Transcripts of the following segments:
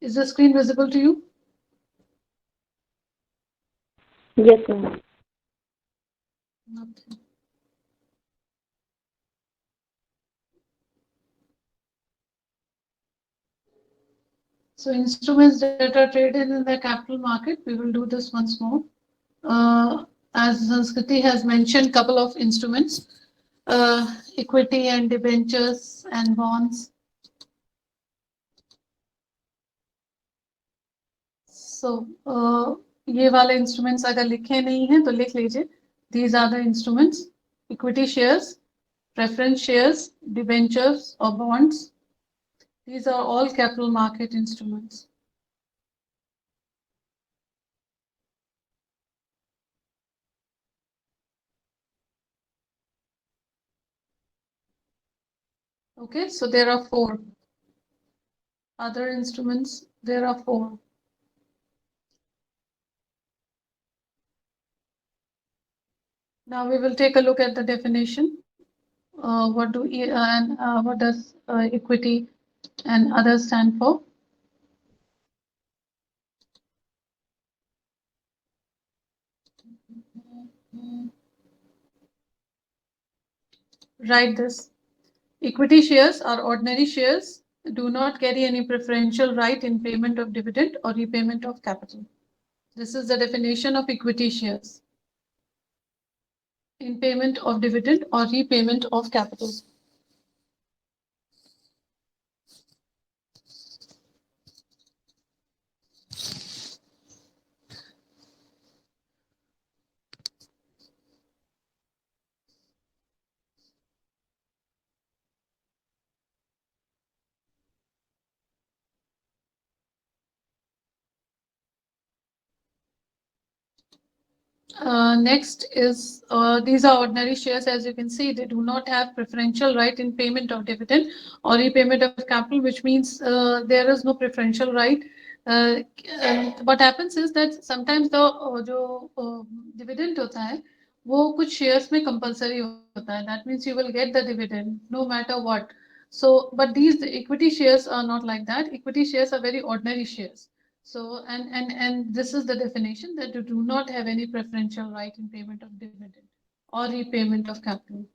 Is the screen visible to you? Yes, ma'am. Nothing. So instruments that are traded in the capital market, we will do this once more. Uh, as Sanskriti has mentioned, couple of instruments, equity and debentures and bonds. So ये वाले instruments अगर लिखे नहीं हैं तो लिख लीजिए. These are the instruments: equity shares, preference shares, debentures or bonds. These are all capital market instruments. Okay, so there are four. Other instruments, there are four. Now we will take a look at the definition. What does equity and others stand for? Write this. Equity shares are ordinary shares, do not carry any preferential right in payment of dividend or repayment of capital. This is the definition of equity shares: in payment of dividend or repayment of capital. Next is these are ordinary shares. As you can see, they do not have preferential right in payment of dividend or repayment of capital, which means there is no preferential right. What happens is that sometimes the जो dividend होता है वो कुछ shares में compulsory होता है. That means you will get the dividend no matter what. So, but these equity shares are not like that. Equity shares are very ordinary shares. So, and this is the definition, that you do not have any preferential right in payment of dividend or repayment of capital.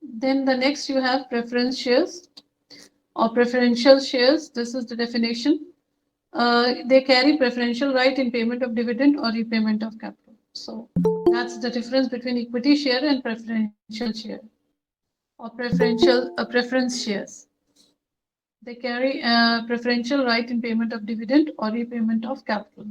Then the next you have preference shares or preferential shares. This is the definition. They carry preferential right in payment of dividend or repayment of capital. So that's the difference between equity share and preferential share or preference shares. They carry preferential right in payment of dividend or repayment of capital.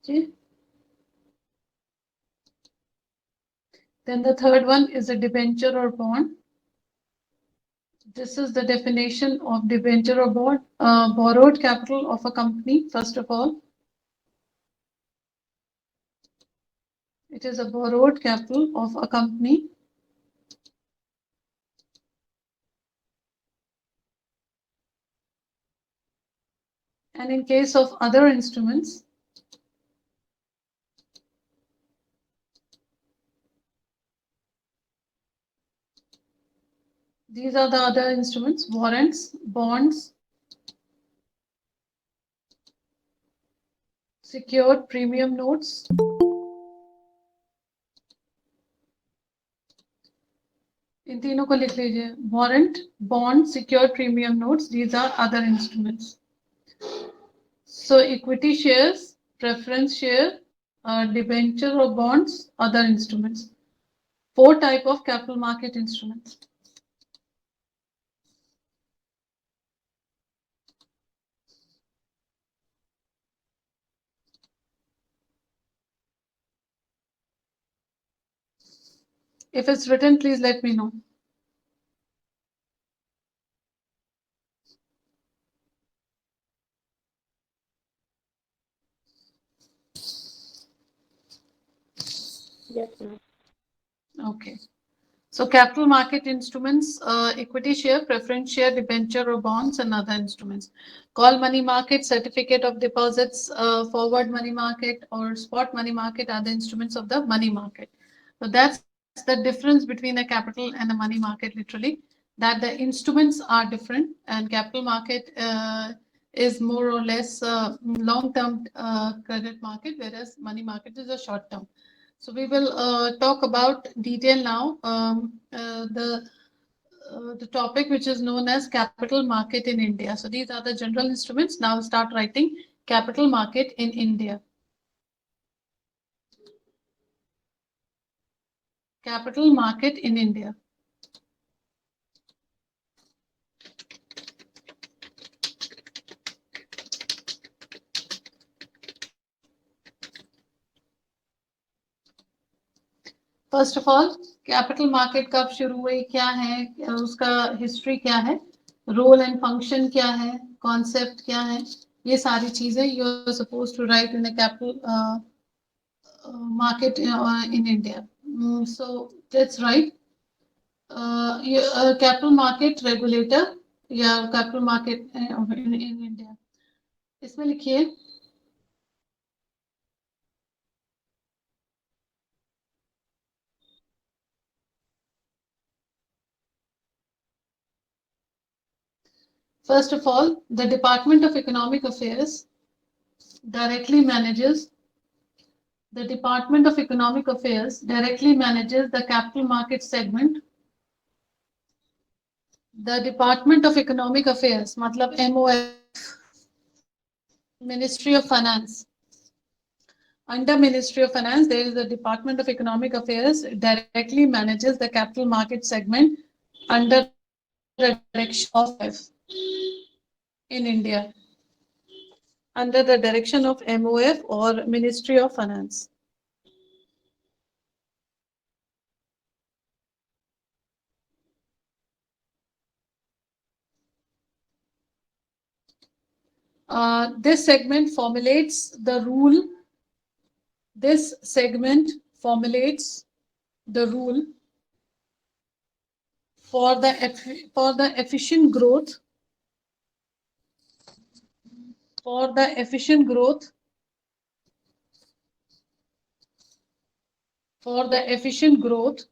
Okay. Then the third one is a debenture or bond. This is the definition of debenture or bond: borrowed capital of a company. First of all, it is a borrowed capital of a company. And in case of other instruments, these are the other instruments: warrants, bonds, secured premium notes, इन तीनों को लिख लीजिए: warrant, bond, secured premium notes. These are other instruments. So equity shares, preference share, debenture or bonds, other instruments. Four type of capital market instruments. If it's written, please let me know. Yes, ma'am. Okay. So capital market instruments, equity share, preference share, debenture or bonds, and other instruments. Call money market, certificate of deposits, forward money market, or spot money market are the instruments of the money market. So that's the difference between a capital and a money market, literally, that the instruments are different, and capital market is more or less long-term credit market, whereas money market is a short-term. So we will talk about detail now the topic which is known as capital market in India. So these are the general instruments. Now start writing capital market in India. Capital market in India. First of all capital market कब शुरू हुई, क्या है उसका history, क्या है role and function, क्या है कॉन्सेप्ट, क्या है, ये सारी चीजें you are suppose to write in the capital market in India. So let's write capital market regulator या capital market in India. इसमें लिखिए first of all, the Department of Economic Affairs directly manages the Department of Economic Affairs directly manages the capital market segment. The Department of Economic Affairs मतलब MOF, Ministry of Finance. Under Ministry of Finance, there is the Department of Economic Affairs directly manages the capital market segment under the direction of in India, under the direction of MOF or Ministry of Finance. This segment formulates the rule. This segment formulates the rule for the efficient growth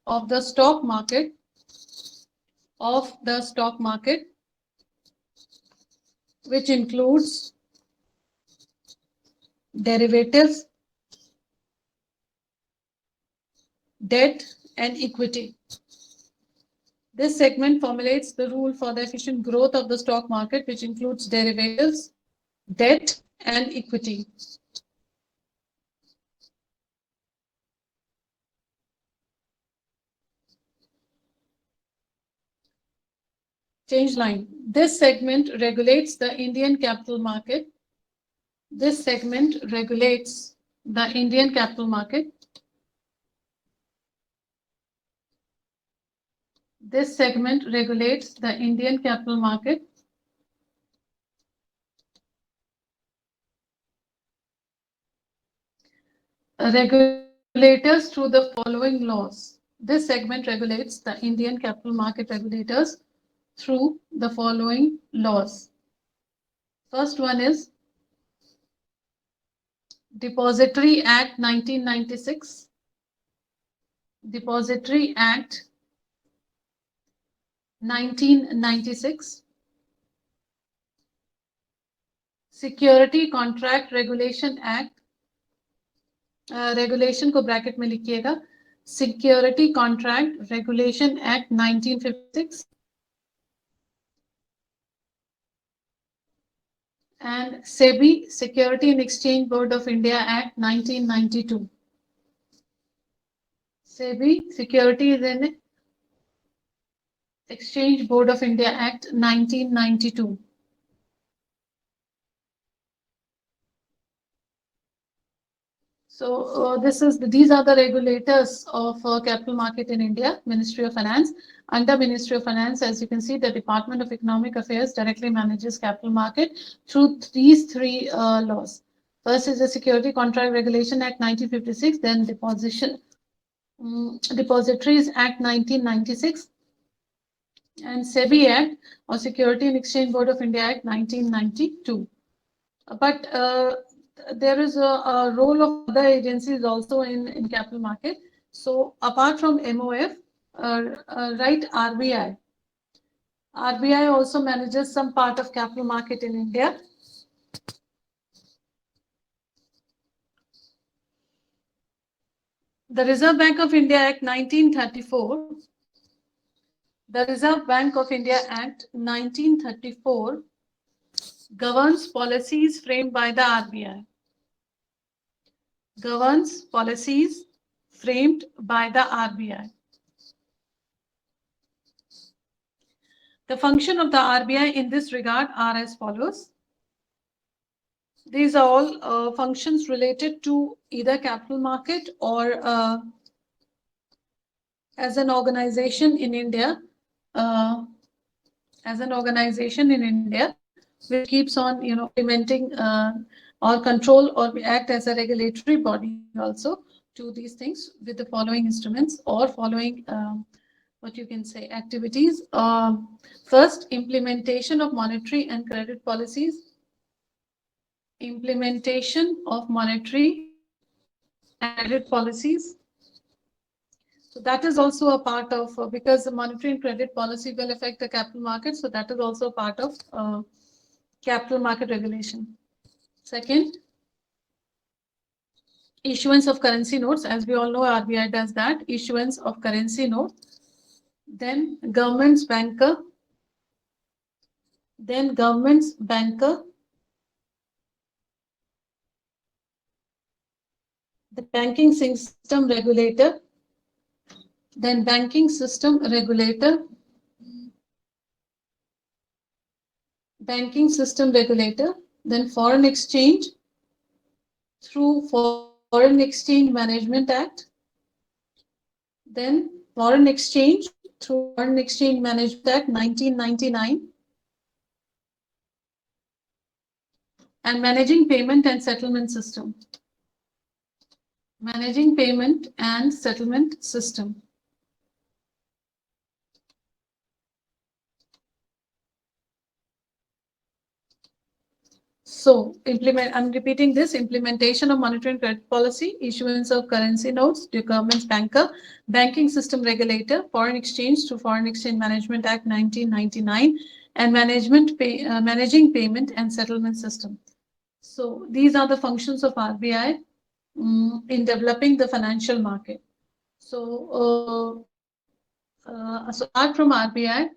of the stock market which includes derivatives, debt and equity. This segment formulates the rule for the efficient growth of the stock market, which includes derivatives, debt, and equity. Change line. This segment regulates the Indian capital market. This segment regulates the Indian capital market. This segment regulates the Indian capital market. Regulators through the following laws. This segment regulates the Indian capital market regulators through the following laws. First one is Depository Act 1996. Depository Act 1996. Security Contract Regulation Act. Regulation को bracket में लिखिएगा. Security Contract Regulation Act 1956 and SEBI, Security and Exchange Board of India Act 1992. SEBI, Securities and Exchange Board of India Act 1992. So these are the regulators of capital market in India. Ministry of Finance. Under Ministry of Finance, as you can see, the Department of Economic Affairs directly manages capital market through these three laws. First is the Security Contract Regulation Act 1956, then Depositories Act 1996, and SEBI Act, or Security and Exchange Board of India Act 1992. But there is a role of other agencies also in capital market. So apart from MOF, right, RBI. RBI also manages some part of capital market in India. The Reserve Bank of India Act 1934, the Reserve Bank of India Act 1934 governs policies framed by the RBI. Governs policies framed by the RBI. The function of the RBI in this regard are as follows. These are all functions related to either capital market or as an organization in India, which keeps on, implementing or control or act as a regulatory body also to these things with the following instruments or following what you can say activities. First, implementation of monetary and credit policies. Implementation of monetary and credit policies. So that is also a part of, because the monetary and credit policy will affect the capital market. So that is also part of capital market regulation. Second, issuance of currency notes. As we all know, RBI does that, issuance of currency notes. Then government's banker. Then government's banker. The banking system regulator. Then banking system regulator. Banking system regulator. Then foreign exchange through Foreign Exchange Management Act. Then foreign exchange through Foreign Exchange Management Act 1999. And managing payment and settlement system. Managing payment and settlement system. So I'm repeating this: implementation of monetary and credit policy, issuance of currency notes, the government's banker, banking system regulator, foreign exchange through Foreign Exchange Management Act 1999, and managing payment and settlement system. So these are the functions of RBI in developing the financial market. So, so apart from RBI,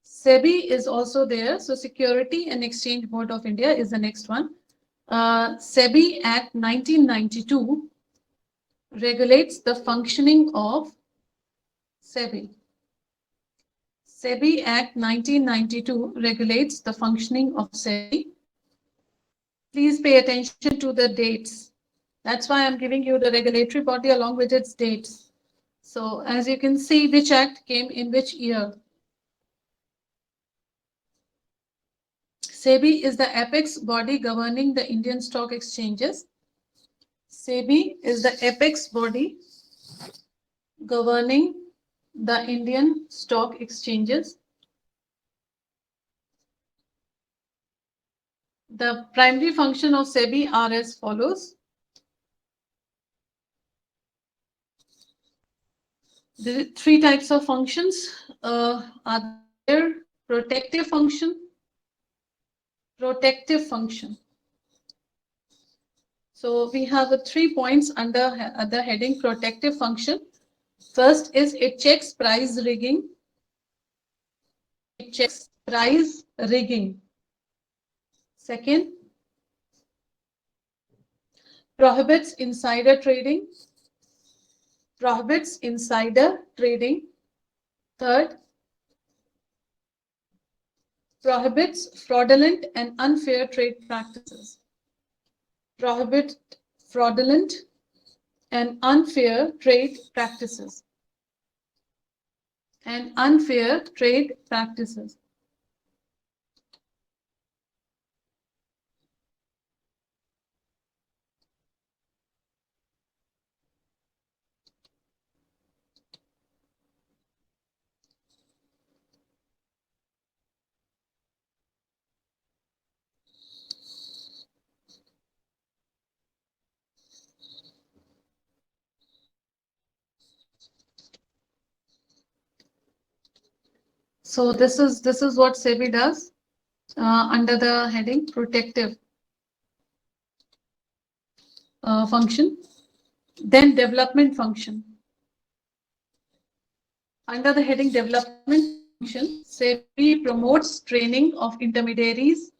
SEBI is also there. So Security and Exchange Board of India is the next one. SEBI Act 1992 regulates the functioning of SEBI. SEBI Act 1992 regulates the functioning of SEBI. Please pay attention to the dates. That's why I'm giving you the regulatory body along with its dates. So as you can see, which act came in which year. SEBI is the apex body governing the Indian stock exchanges. SEBI is the apex body governing the Indian stock exchanges. The primary function of SEBI are as follows. There are three types of functions. Are there protective function? Protective function. So we have 3 points under the heading protective function. First is it checks price rigging. It checks price rigging. Second, prohibits insider trading. Prohibits insider trading. Third, prohibits fraudulent and unfair trade practices. Prohibit fraudulent and unfair trade practices. And unfair trade practices. So this is what SEBI does under the heading protective function. Then development function. Under the heading development function, SEBI promotes training of intermediaries.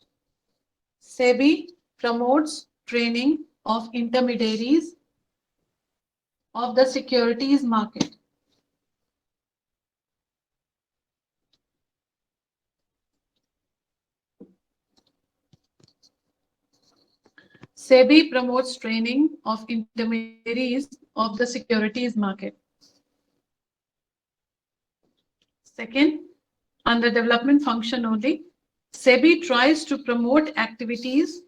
SEBI promotes training of intermediaries of the securities market. SEBI promotes training of intermediaries of the securities market. Second, under development function only, SEBI tries to promote activities.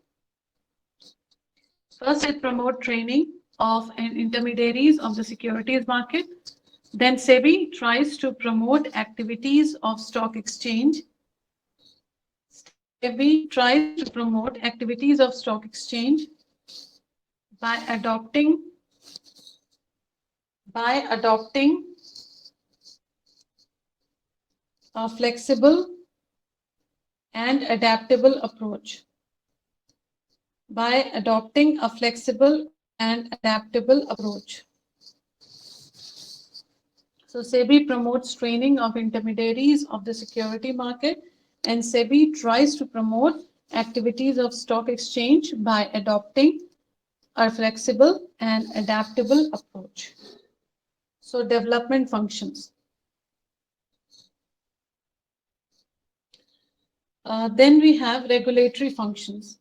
First, it promotes training of intermediaries of the securities market. Then SEBI tries to promote activities of stock exchange. SEBI tries to promote activities of stock exchange by adopting a flexible and adaptable approach. By adopting a flexible and adaptable approach. So SEBI promotes training of intermediaries of the security market, and SEBI tries to promote activities of stock exchange by adopting a flexible and adaptable approach. So development functions. Then we have regulatory functions.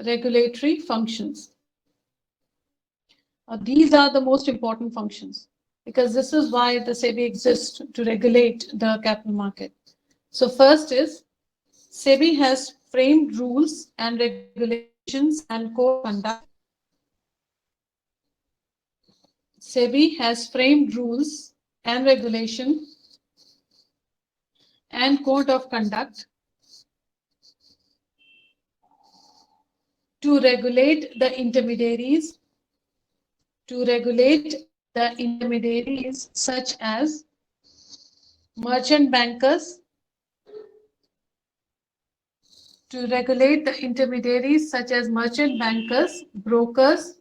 Regulatory functions. These are the most important functions because this is why the SEBI exists, to regulate the capital market. So first is SEBI has framed rules and regulations and code of conduct. SEBI has framed rules and regulation and code of conduct to regulate the intermediaries such as merchant bankers, brokers,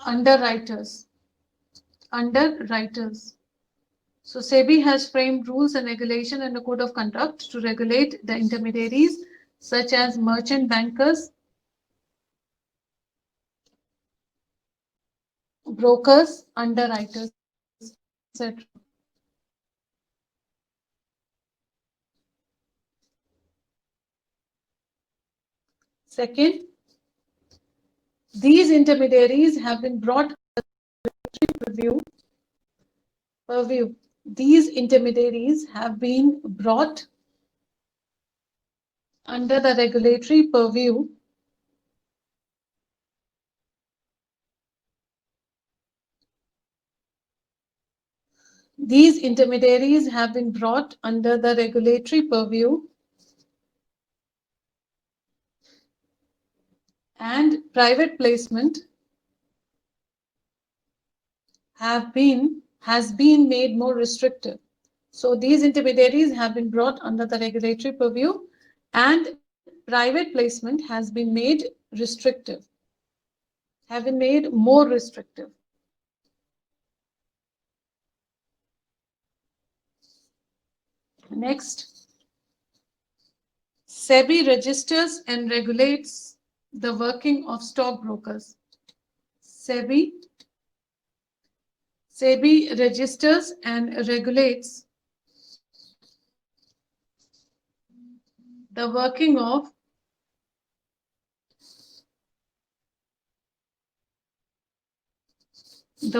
underwriters. So SEBI has framed rules and regulation and a code of conduct to regulate the intermediaries such as merchant bankers, brokers, underwriters, etc. Second, these intermediaries have been brought under purview. These intermediaries have been brought under the regulatory purview These intermediaries have been brought under the regulatory purview and private placement has been made more restrictive. So these intermediaries have been brought under the regulatory purview and private placement has been made more restrictive. Next, SEBI registers and regulates the working of stockbrokers. SEBI registers and regulates the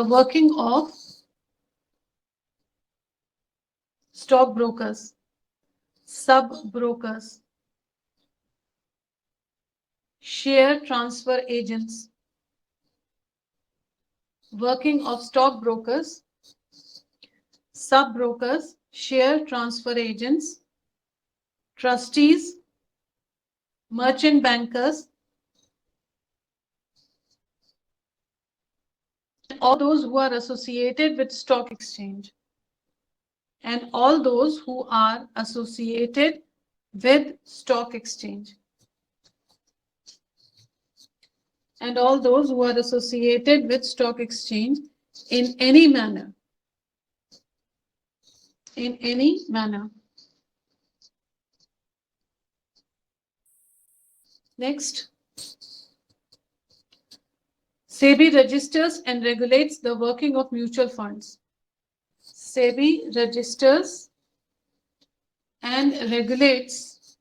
working of stockbrokers, sub-brokers, share transfer agents, working of stockbrokers, sub-brokers, share transfer agents, trustees, merchant bankers, all those who are associated with stock exchange. And all those who are associated with stock exchange. And all those who are associated with stock exchange in any manner. In any manner. Next. SEBI registers and regulates the working of mutual funds. SEBI registers and regulates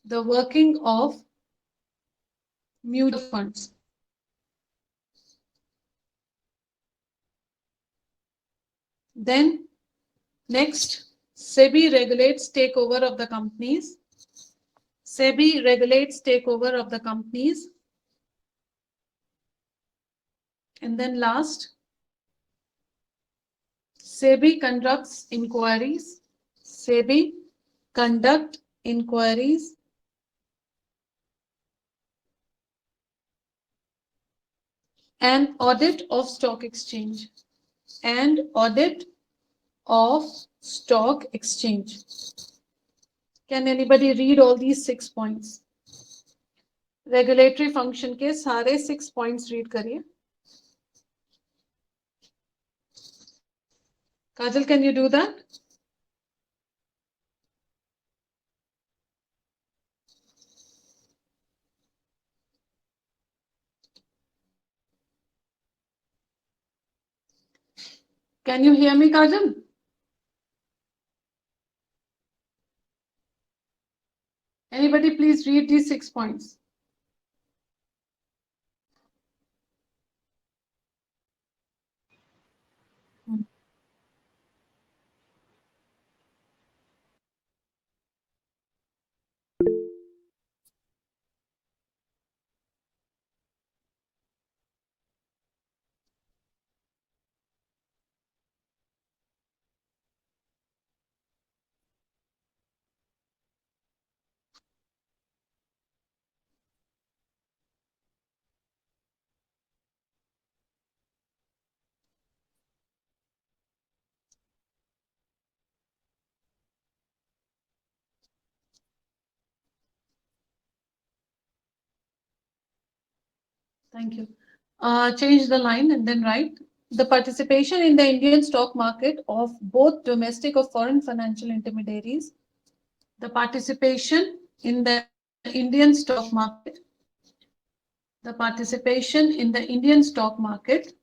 the working of mutual funds. Then, next, SEBI regulates takeover of the companies. SEBI regulates takeover of the companies. And then last, SEBI conducts inquiries. SEBI conduct inquiries and audit of stock exchange. And audit of stock exchange. Can anybody read all these 6 points? Regulatory function के सारे 6 points read करिए. Kajal, can you do that? Can you hear me, Kajal? Anybody please read these 6 points. Thank you. Change the line and then write. The participation in the Indian stock market of both domestic or foreign financial intermediaries. The participation in the Indian stock market. The participation in the Indian stock market.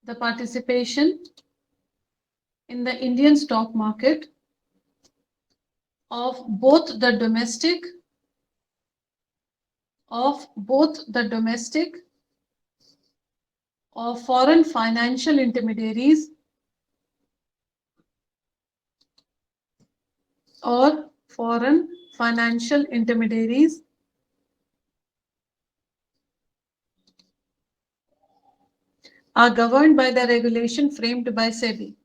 The participation in the Indian stock market of both the domestic or foreign financial intermediaries or foreign financial intermediaries are governed by the regulation framed by SEBI.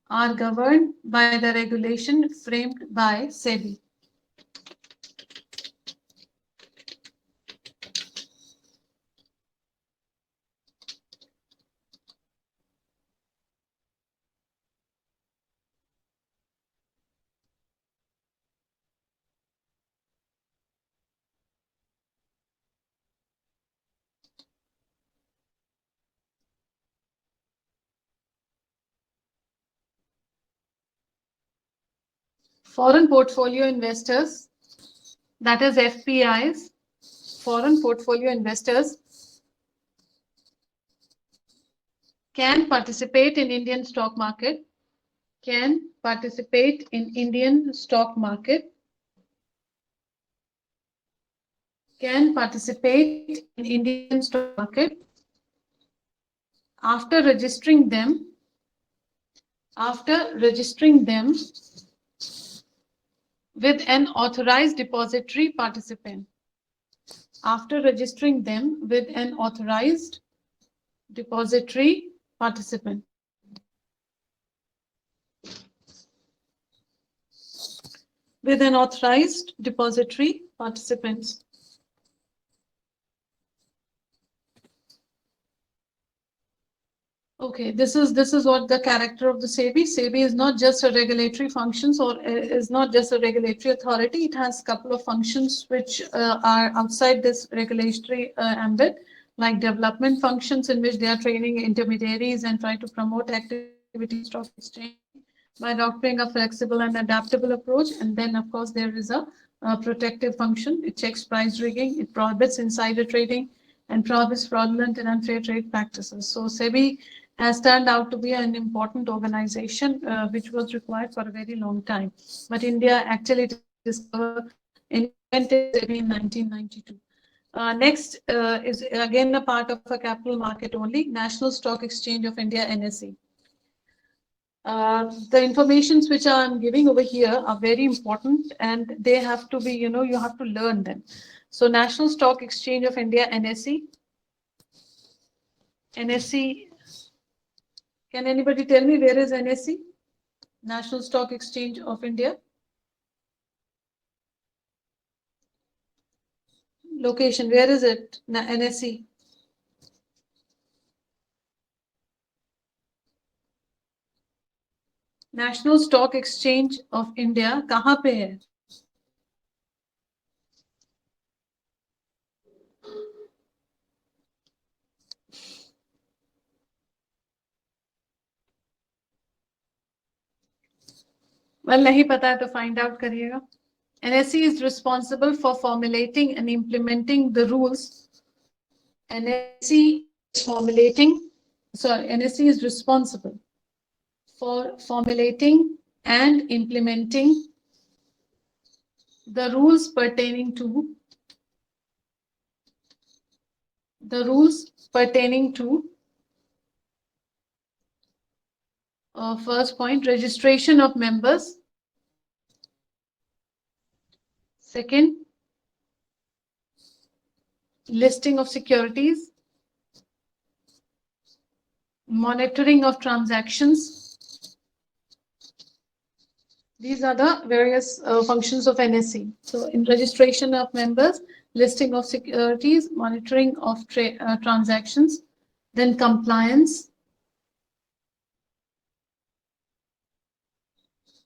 Are governed by the regulation framed by SEBI. Foreign portfolio investors, that is FPIs, foreign portfolio investors can participate in Indian stock market, can participate in Indian stock market, can participate in Indian stock market after registering them with an authorized depository participant. After registering them with an authorized depository participant. With an authorized depository participants. Okay, this is what the character of the SEBI. SEBI is not just a regulatory functions or is not just a regulatory authority. It has a couple of functions which are outside this regulatory ambit, like development functions in which they are training intermediaries and try to promote activity in stock exchange by adopting a flexible and adaptable approach. And then, of course, there is a protective function. It checks price rigging, it prohibits insider trading, and prohibits fraudulent and unfair trade practices. So SEBI has turned out to be an important organization which was required for a very long time. But India actually discovered invented SEBI in 1992. Next is again a part of a capital market only, National Stock Exchange of India, NSE. The informations which I'm giving over here are very important and they have to be, you have to learn them. So National Stock Exchange of India, NSE. NSE, can anybody tell me where is NSE? National Stock Exchange of India. Location, where is it? NSE. National Stock Exchange of India कहाँ पे है? Well, नहीं पता है तो find out करिएगा. NSE is responsible for formulating and implementing the rules. NSE is NSE is responsible for formulating and implementing the rules pertaining to first point, registration of members. Second, listing of securities, monitoring of transactions. These are the various functions of NSE. So in registration of members, listing of securities, monitoring of transactions, then compliance,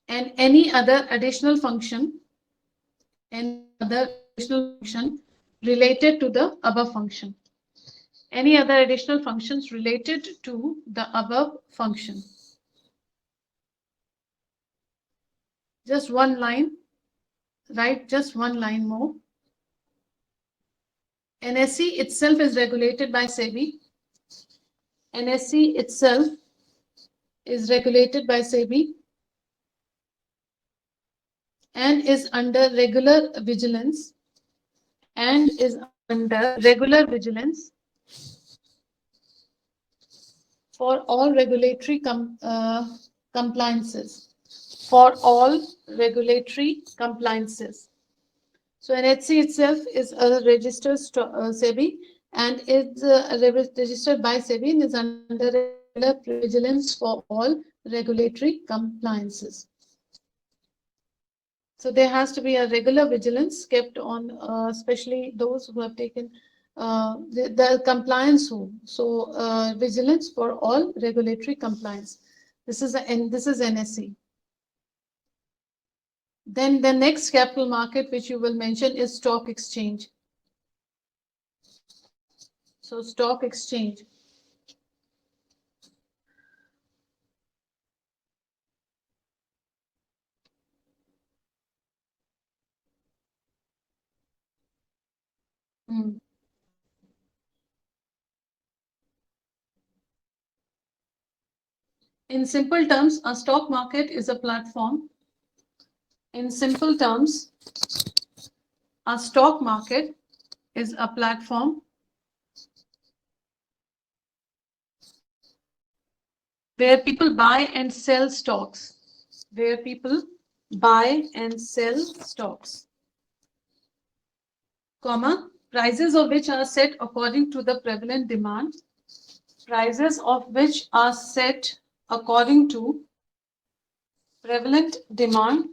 and any other additional function related to the above function. Any other additional functions related to the above function. Just one line, right? Just one line more. NSE itself is regulated by SEBI. NSE itself is regulated by SEBI and is under regular vigilance for all regulatory compliances. For all regulatory compliances. So NHC itself is a registered SEBI and is registered by SEBI and is under regular vigilance for all regulatory compliances. So there has to be a regular vigilance kept on, especially those who have taken the compliance rule. So vigilance for all regulatory compliance. This is NSE. Then the next capital market which you will mention is stock exchange. So stock exchange. In simple terms, a stock market is a platform. In simple terms, a stock market is a platform where people buy and sell stocks. Where people buy and sell stocks. Comma, prices of which are set according to the prevalent demand. Prices of which are set according to prevalent demand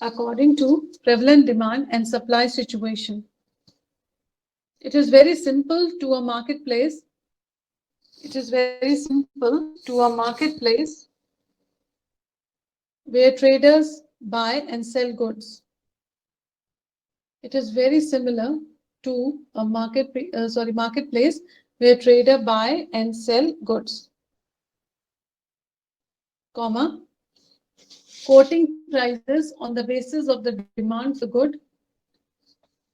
according to prevalent demand and supply situation. It is very simple to a marketplace. It is very simple to a marketplace where traders buy and sell goods. It is very similar to a marketplace where trader buy and sell goods, comma, quoting prices on the basis of the demand for good,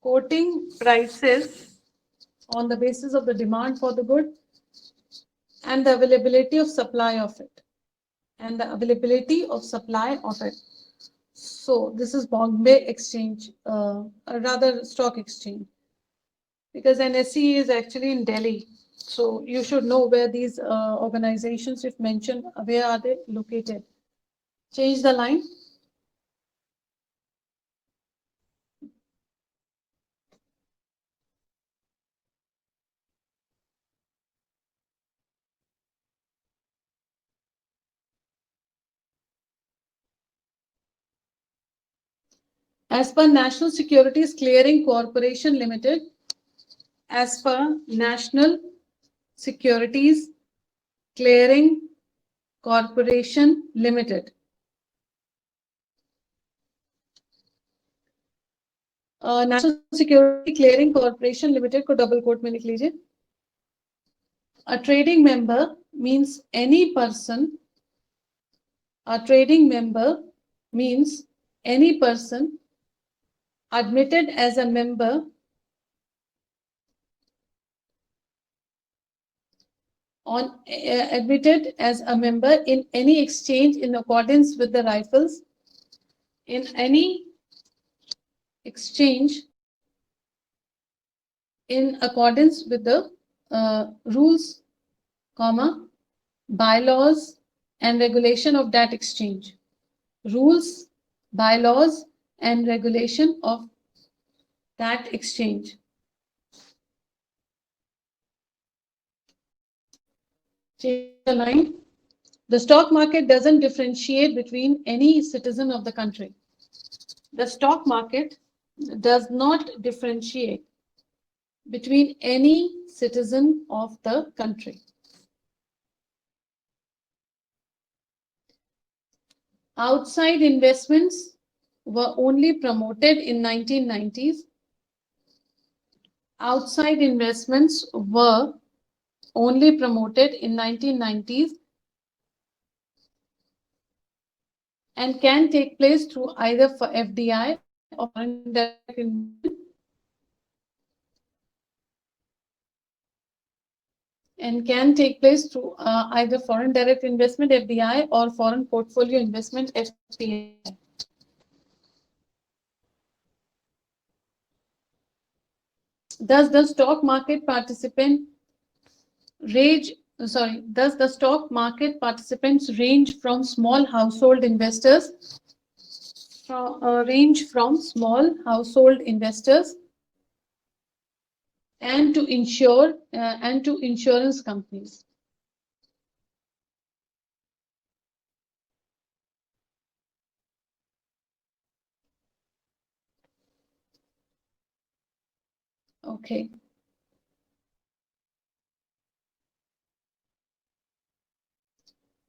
quoting prices on the basis of the demand for the good and the availability of supply of it, and the availability of supply of it. So this is Bombay Exchange, rather stock exchange, because NSE is actually in Delhi. So you should know where these organizations, if mentioned, where are they located. Change the line. As per National Securities Clearing Corporation Limited, as per National Securities Clearing Corporation Limited, National Security Clearing Corporation Limited को double quote में लिख लीजिए. A trading member means any person. A trading member means any person admitted as a member admitted as a member in any exchange in accordance with the rifles, in any exchange in accordance with the rules, comma, bylaws and regulation of that exchange. Rules, bylaws and regulation of that exchange. Change the line. The stock market doesn't differentiate between any citizen of the country. The stock market does not differentiate between any citizen of the country. Outside investments were only promoted in 1990s. Outside investments were only promoted in 1990s and can take place through either for FDI or foreign direct investment, and can take place through either foreign direct investment FDI or foreign portfolio investment FPI. Does the stock market participant does the stock market participants range from small household investors and to insurance companies? Okay.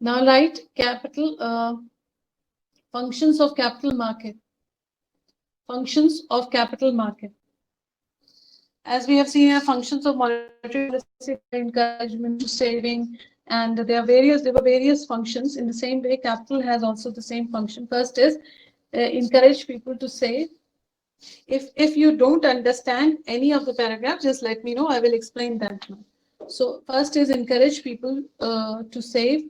Now write capital functions of capital market. Functions of capital market. As we have seen here, functions of monetary policy, encouragement to saving, and there were various functions. In the same way, capital has also the same function. First is encourage people to save. If you don't understand any of the paragraph, just let me know. I will explain that now. So first is encourage people to save.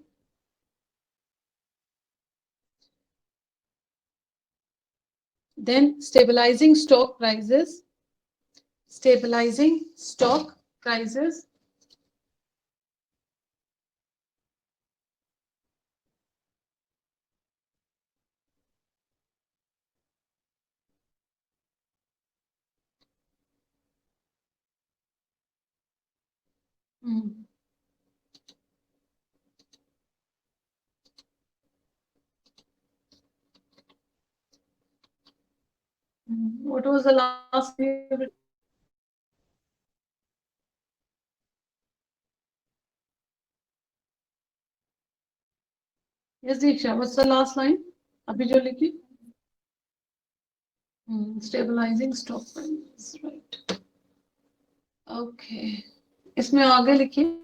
Then stabilizing stock prices. Stabilizing stock prices. What was the last? Yes, Diksha, what's the last line? अभी जो लिखी? Stabilizing stock prices, right? Okay. इसमें आगे लिखिए.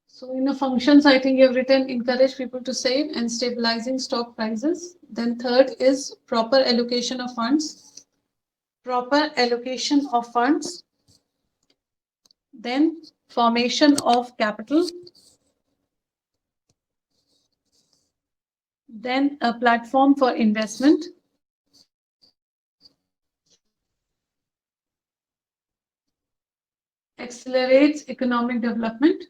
So in the functions, I think you've written encourage people to save and stabilizing stock prices. Then third is proper allocation of funds. Proper allocation of funds. Then formation of capital. Then a platform for investment. Accelerates economic development.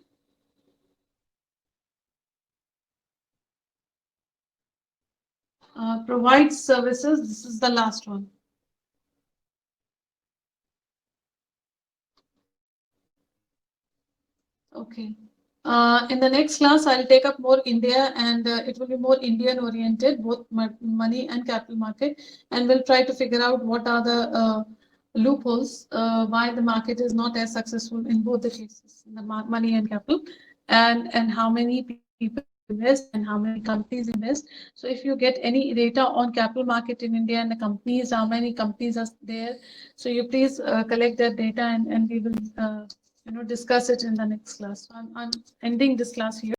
Provides services. This is the last one. Okay. In the next class, I'll take up more India and it will be more Indian oriented, both money and capital market. And we'll try to figure out what are the loopholes, why the market is not as successful in both the cases, the money and capital, and how many people invest and how many companies invest. So if you get any data on capital market in India and the companies, how many companies are there, so you please collect that data and we will discuss it in the next class. So I'm ending this class here.